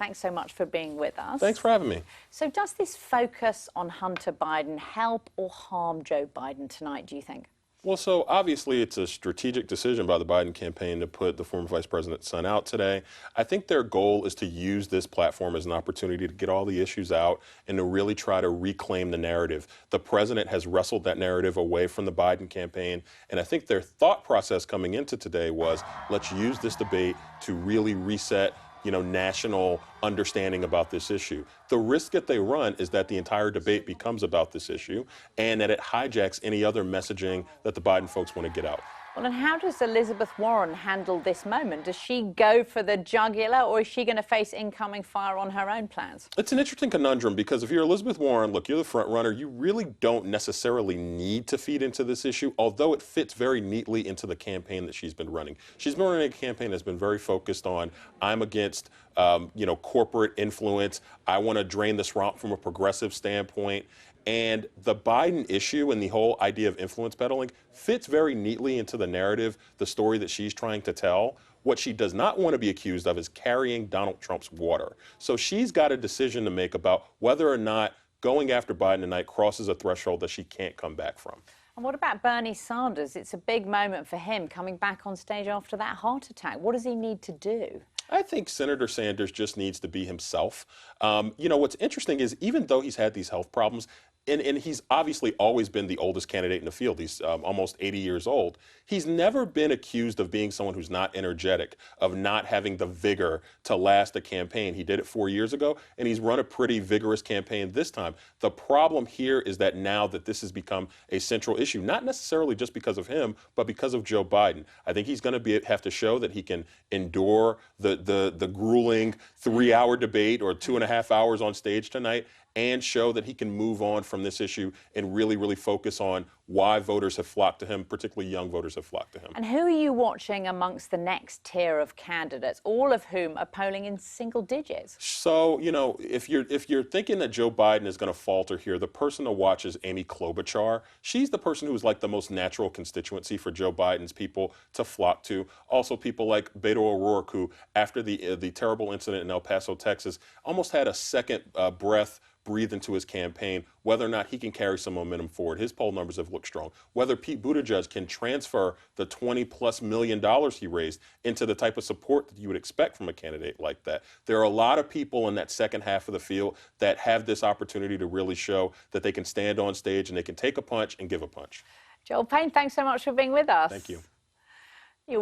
thanks so much for being with us. Thanks for having me. So does this focus on Hunter Biden help or harm Joe Biden tonight, do you think? Well, so obviously it's a strategic decision by the Biden campaign to put the former vice president's son out today. I think their goal is to use this platform as an opportunity to get all the issues out and to really try to reclaim the narrative. The president has wrestled that narrative away from the Biden campaign, and I think their thought process coming into today was, let's use this debate to really reset national understanding about this issue. The risk that they run is that the entire debate becomes about this issue and that it hijacks any other messaging that the Biden folks want to get out. Well, and how does Elizabeth Warren handle this moment? Does she go for the jugular, or is she going to face incoming fire on her own plans? It's an interesting conundrum because if you're Elizabeth Warren, look, you're the front runner, you really don't necessarily need to feed into this issue, although it fits very neatly into the campaign that she's been running. She's been running a campaign that's been very focused on, I'm against corporate influence. I want to drain the swamp from a progressive standpoint. And the Biden issue and the whole idea of influence peddling fits very neatly into the narrative, the story that she's trying to tell. What she does not want to be accused of is carrying Donald Trump's water. So she's got a decision to make about whether or not going after Biden tonight crosses a threshold that she can't come back from. And what about Bernie Sanders? It's a big moment for him coming back on stage after that heart attack. What does he need to do? I think Senator Sanders just needs to be himself. What's interesting is even though he's had these health problems, and he's obviously always been the oldest candidate in the field. He's almost 80 years old. He's never been accused of being someone who's not energetic, of not having the vigor to last a campaign. He did it 4 years ago, and he's run a pretty vigorous campaign this time. The problem here is that now that this has become a central issue, not necessarily just because of him, but because of Joe Biden. I think he's going to have to show that he can endure the grueling 3-hour debate or 2.5 hours on stage tonight, and show that he can move on from this issue and really, really focus on why voters have flocked to him, particularly young voters have flocked to him. And who are you watching amongst the next tier of candidates, all of whom are polling in single digits? So, if you're thinking that Joe Biden is going to falter here, the person to watch is Amy Klobuchar. She's the person who's like the most natural constituency for Joe Biden's people to flock to. Also, people like Beto O'Rourke, who, after the terrible incident in El Paso, Texas, almost had a second breath breathe into his campaign, whether or not he can carry some momentum forward. His poll numbers have looked strong. Whether Pete Buttigieg can transfer the $20+ million he raised into the type of support that you would expect from a candidate like that. There are a lot of people in that second half of the field that have this opportunity to really show that they can stand on stage and they can take a punch and give a punch. Joel Payne, thanks so much for being with us. Thank you.